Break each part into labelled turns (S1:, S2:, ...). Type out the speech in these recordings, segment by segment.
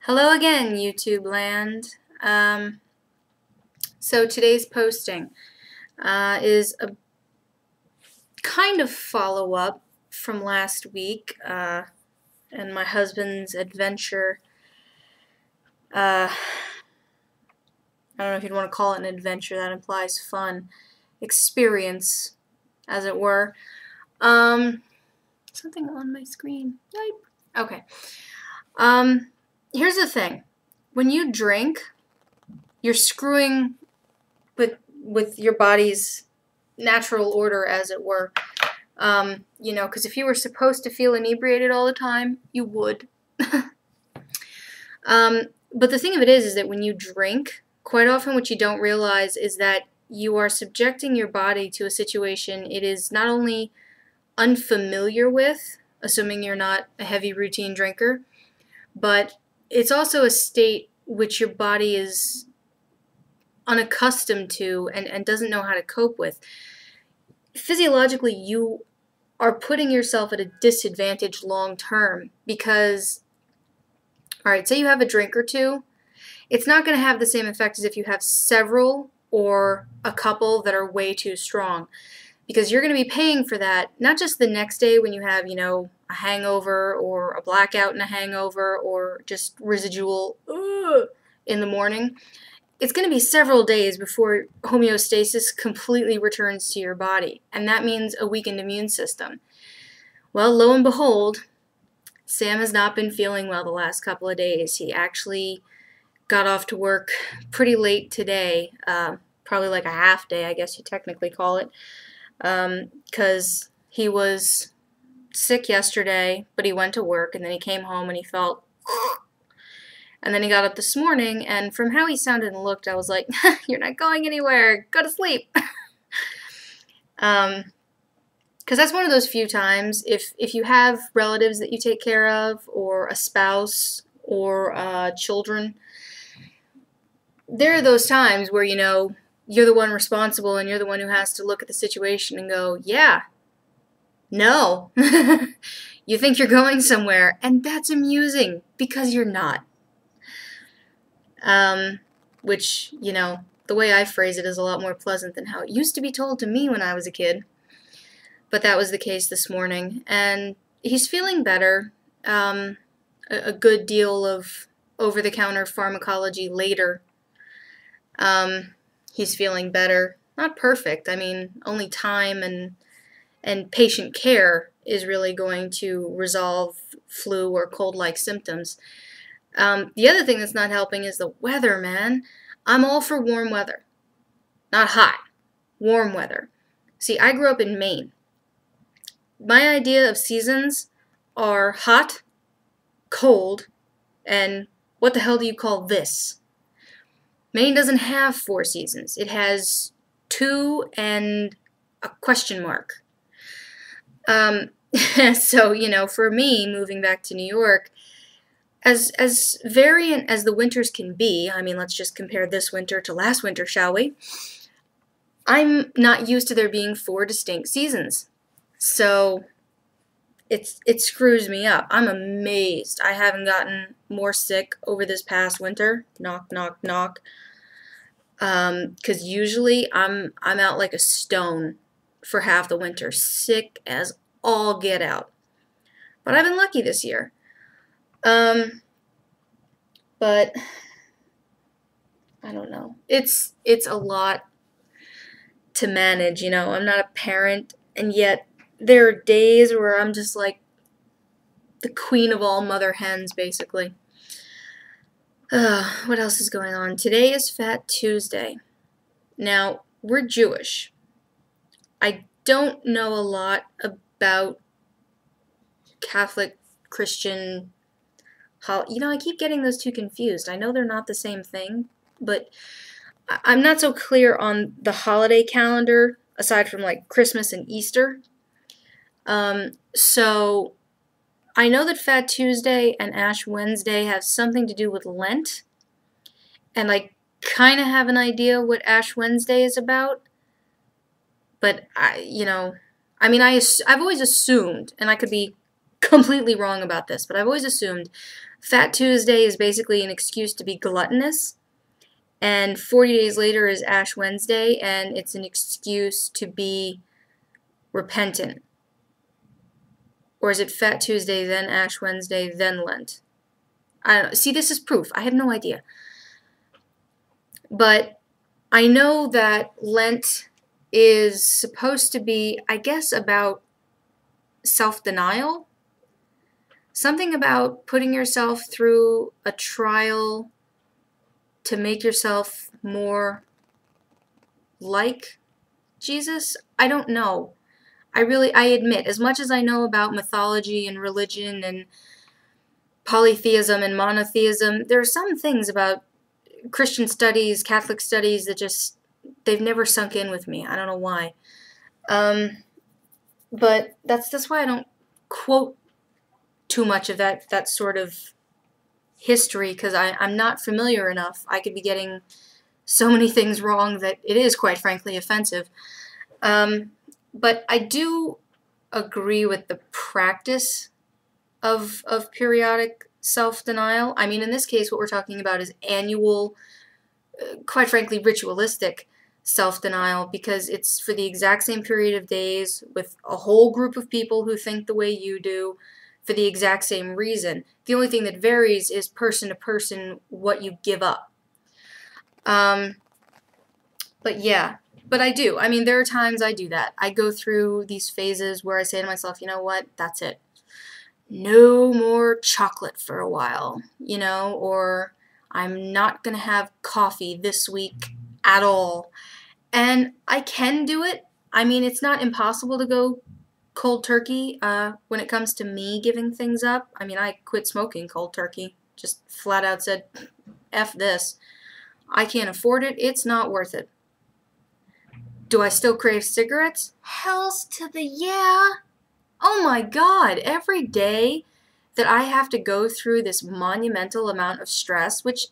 S1: Hello again, YouTube land. So today's posting is a kind of follow-up from last week and my husband's adventure. I don't know if you'd want to call it an adventure. That implies fun. Experience, as it were. Something on my screen. Okay. Here's the thing. When you drink, you're screwing with your body's natural order, as it were. You know, because if you were supposed to feel inebriated all the time, you would. But the thing of it is that when you drink, quite often what you don't realize is that you are subjecting your body to a situation it is not only unfamiliar with, assuming you're not a heavy routine drinker, but it's also a state which your body is unaccustomed to and doesn't know how to cope with. Physiologically, you are putting yourself at a disadvantage long term because, alright, say you have a drink or two, it's not going to have the same effect as if you have several or a couple that are way too strong. Because you're going to be paying for that, not just the next day when you have, you know, a hangover or a blackout and a hangover or just residual in the morning. It's going to be several days before homeostasis completely returns to your body, and that means a weakened immune system. Well, lo and behold, Sam has not been feeling well the last couple of days. He actually got off to work pretty late today, probably like a half day, I guess you technically call it. Because he was sick yesterday, but he went to work, and then he came home and he felt, and then he got up this morning, and from how he sounded and looked, I was like, you're not going anywhere, go to sleep. Because that's one of those few times, if you have relatives that you take care of, or a spouse, or children, there are those times where, you know, you're the one responsible and you're the one who has to look at the situation and go, yeah, no, you think you're going somewhere, and that's amusing because you're not. Which, you know, the way I phrase it is a lot more pleasant than how it used to be told to me when I was a kid. But that was the case this morning, and he's feeling better. A good deal of over-the-counter pharmacology later. He's feeling better. Not perfect. I mean, only time and patient care is really going to resolve flu or cold-like symptoms. The other thing that's not helping is the weather, man. I'm all for warm weather. Not hot. Warm weather. See, I grew up in Maine. My idea of seasons are hot, cold, and what the hell do you call this? Maine doesn't have 4 seasons. It has 2 and a question mark. So, you know, for me, moving back to New York, as variant as the winters can be, I mean, let's just compare this winter to last winter, shall we? I'm not used to there being 4 distinct seasons. So it screws me up. I'm amazed I haven't gotten more sick over this past winter. Knock, knock, knock. Because usually I'm out like a stone for half the winter, sick as all get out. But I've been lucky this year. But I don't know. It's a lot to manage, you know. I'm not a parent, and yet there are days where I'm just like the queen of all mother hens, basically. What else is going on? Today is Fat Tuesday. Now, we're Jewish. I don't know a lot about Catholic, Christian, you know, I keep getting those two confused. I know they're not the same thing, but I'm not so clear on the holiday calendar, aside from like Christmas and Easter. So I know that Fat Tuesday and Ash Wednesday have something to do with Lent, and I kind of have an idea what Ash Wednesday is about, but you know, I mean, I've always assumed, and I could be completely wrong about this, but I've always assumed Fat Tuesday is basically an excuse to be gluttonous, and 40 days later is Ash Wednesday, and it's an excuse to be repentant. Or is it Fat Tuesday, then Ash Wednesday, then Lent? I don't know. See, this is proof. I have no idea. But I know that Lent is supposed to be, I guess, about self-denial. Something about putting yourself through a trial to make yourself more like Jesus. I don't know. I admit, as much as I know about mythology and religion and polytheism and monotheism, there are some things about Christian studies, Catholic studies that just, they've never sunk in with me. I don't know why. But that's why I don't quote too much of that sort of history, because I'm not familiar enough. I could be getting so many things wrong that it is, quite frankly, offensive. But I do agree with the practice of periodic self-denial. I mean, in this case, what we're talking about is annual, quite frankly, ritualistic self-denial, because it's for the exact same period of days with a whole group of people who think the way you do for the exact same reason. The only thing that varies is person to person what you give up. But yeah, but I do. I mean, there are times I do that. I go through these phases where I say to myself, you know what, that's it. No more chocolate for a while, you know, or I'm not going to have coffee this week at all. And I can do it. I mean, it's not impossible to go cold turkey when it comes to me giving things up. I mean, I quit smoking cold turkey. Just flat out said, F this. I can't afford it. It's not worth it. Do I still crave cigarettes? Hells to the yeah. Oh my God, every day that I have to go through this monumental amount of stress, which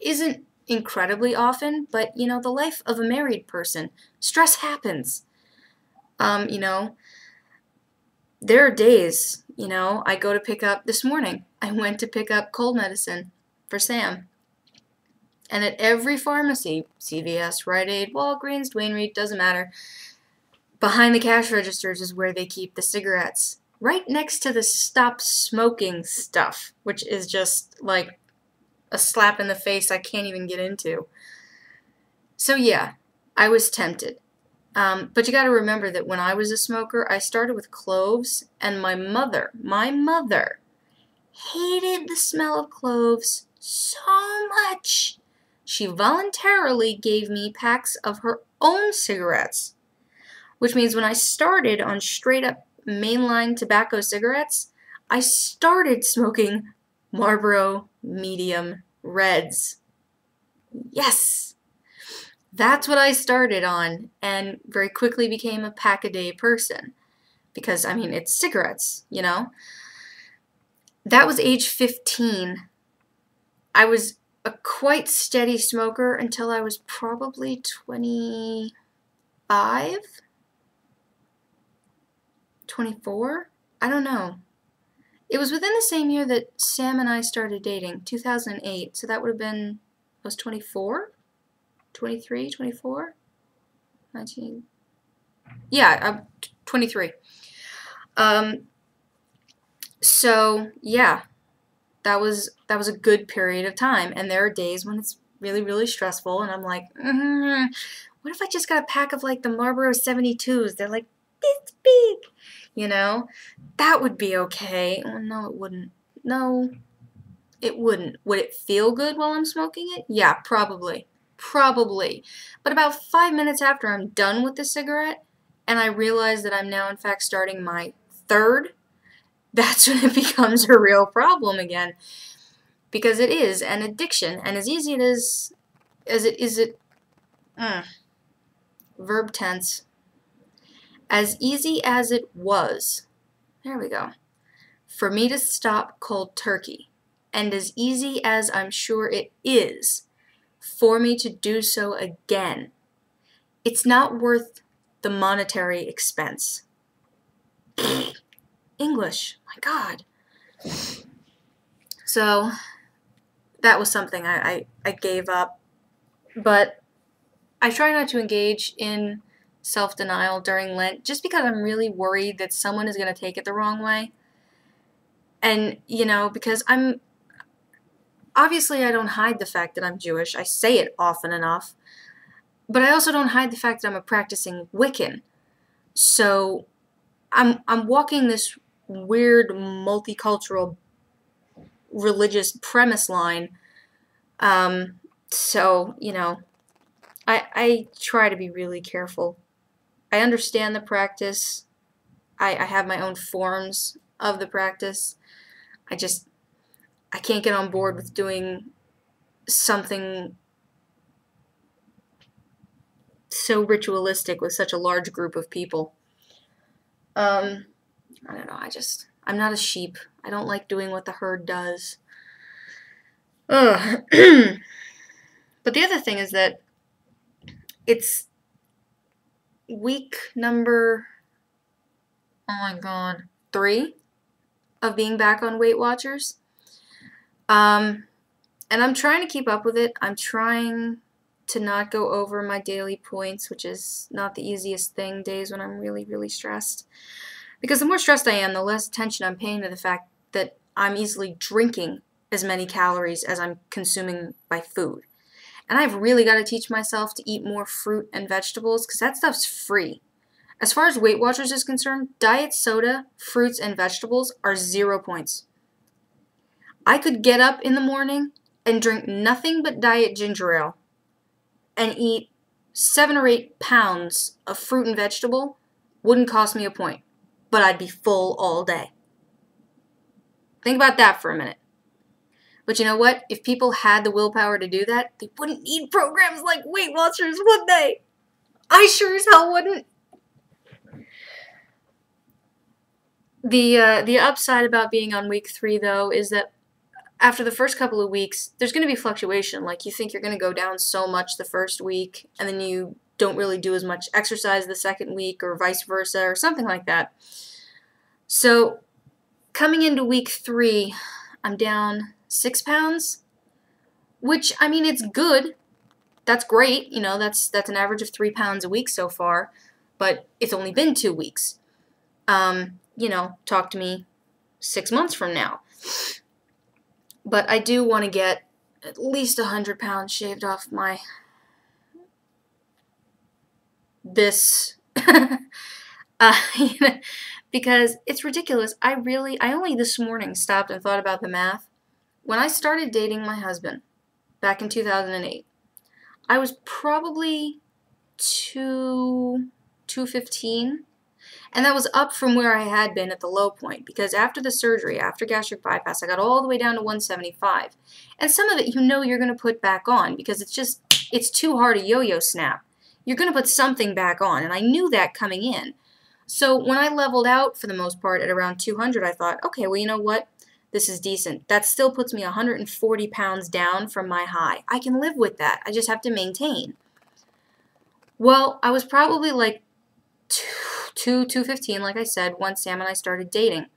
S1: isn't incredibly often, but, you know, the life of a married person, stress happens. You know, there are days, you know, I go to pick up, this morning, I went to pick up cold medicine for Sam. And at every pharmacy, CVS, Rite Aid, Walgreens, Duane Reade, doesn't matter, behind the cash registers is where they keep the cigarettes. Right next to the stop smoking stuff, which is just like a slap in the face I can't even get into. So yeah, I was tempted. But you gotta remember that when I was a smoker, I started with cloves, and my mother hated the smell of cloves so much. She voluntarily gave me packs of her own cigarettes, which means when I started on straight up mainline tobacco cigarettes, I started smoking Marlboro medium reds. Yes! That's what I started on, and very quickly became a pack-a-day person. Because, I mean, it's cigarettes, you know? That was age 15. I was a quite steady smoker until I was probably 25? 24? I don't know. It was within the same year that Sam and I started dating, 2008. So that would have been, I was 24? 23, 24? 19. Yeah, I'm 23. So yeah, that was a good period of time. And there are days when it's really, really stressful, and I'm like, what if I just got a pack of like the Marlboro 72s? They're like this big, you know? That would be okay. Oh, no, it wouldn't. No, it wouldn't. Would it feel good while I'm smoking it? Yeah, probably. Probably. But about 5 minutes after I'm done with the cigarette, and I realize that I'm now in fact starting my third, that's when it becomes a real problem again. Because it is an addiction, and as easy as it is, verb tense, as easy as it was, there we go, for me to stop cold turkey, and as easy as I'm sure it is for me to do so again, it's not worth the monetary expense. English. My God. So that was something I gave up. But I try not to engage in self-denial during Lent just because I'm really worried that someone is going to take it the wrong way. And, because obviously I don't hide the fact that I'm Jewish. I say it often enough. But I also don't hide the fact that I'm a practicing Wiccan. So I'm walking this weird multicultural religious premise line. So, I try to be really careful. I understand the practice. I have my own forms of the practice. I can't get on board with doing something so ritualistic with such a large group of people. I don't know, I'm not a sheep. I don't like doing what the herd does. Ugh. But the other thing is that it's week number, oh my God, 3 of being back on Weight Watchers. And I'm trying to keep up with it. I'm trying to not go over my daily points, which is not the easiest thing days when I'm really, really stressed. Because the more stressed I am, the less attention I'm paying to the fact that I'm easily drinking as many calories as I'm consuming by food. And I've really got to teach myself to eat more fruit and vegetables because that stuff's free. As far as Weight Watchers is concerned, diet soda, fruits, and vegetables are 0 points. I could get up in the morning and drink nothing but diet ginger ale and eat 7 or 8 pounds of fruit and vegetable. Wouldn't cost me a point, but I'd be full all day. Think about that for a minute. But you know what? If people had the willpower to do that, they wouldn't need programs like Weight Watchers, would they? I sure as hell wouldn't. The upside about being on week 3, though, is that after the first couple of weeks, there's going to be fluctuation. Like, you think you're going to go down so much the first week, and then you don't really do as much exercise the second week, or vice versa, or something like that. So, coming into week 3, I'm down 6 pounds, which, I mean, it's good. That's great. That's an average of 3 pounds a week so far, but it's only been 2 weeks. Talk to me 6 months from now. But I do want to get at least 100 pounds shaved off this, because it's ridiculous. I only this morning stopped and thought about the math. When I started dating my husband back in 2008, I was probably 215. And that was up from where I had been at the low point, because after the surgery, after gastric bypass, I got all the way down to 175. And some of it you're going to put back on because it's too hard a yo-yo snap. You're going to put something back on, and I knew that coming in. So when I leveled out for the most part at around 200, I thought, okay, well, you know what? This is decent. That still puts me 140 pounds down from my high. I can live with that. I just have to maintain. Well, I was probably like 215, like I said, once Sam and I started dating.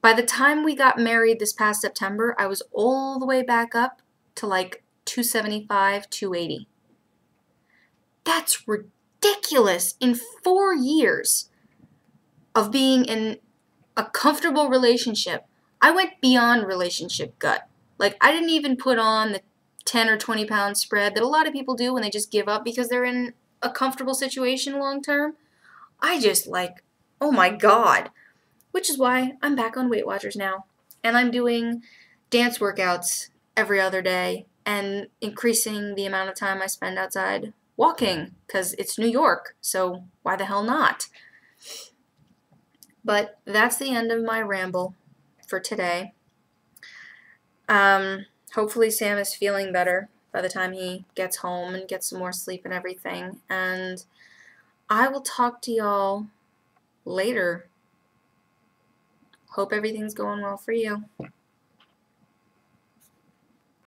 S1: By the time we got married this past September, I was all the way back up to like 275, 280. That's ridiculous. In 4 years of being in a comfortable relationship, I went beyond relationship gut. Like, I didn't even put on the 10 or 20 pound spread that a lot of people do when they just give up because they're in a comfortable situation long term. I just oh my God. Which is why I'm back on Weight Watchers now. And I'm doing dance workouts every other day and increasing the amount of time I spend outside walking because it's New York, so why the hell not? But that's the end of my ramble for today. Hopefully Sam is feeling better by the time he gets home and gets some more sleep and everything. And I will talk to y'all later. Hope everything's going well for you.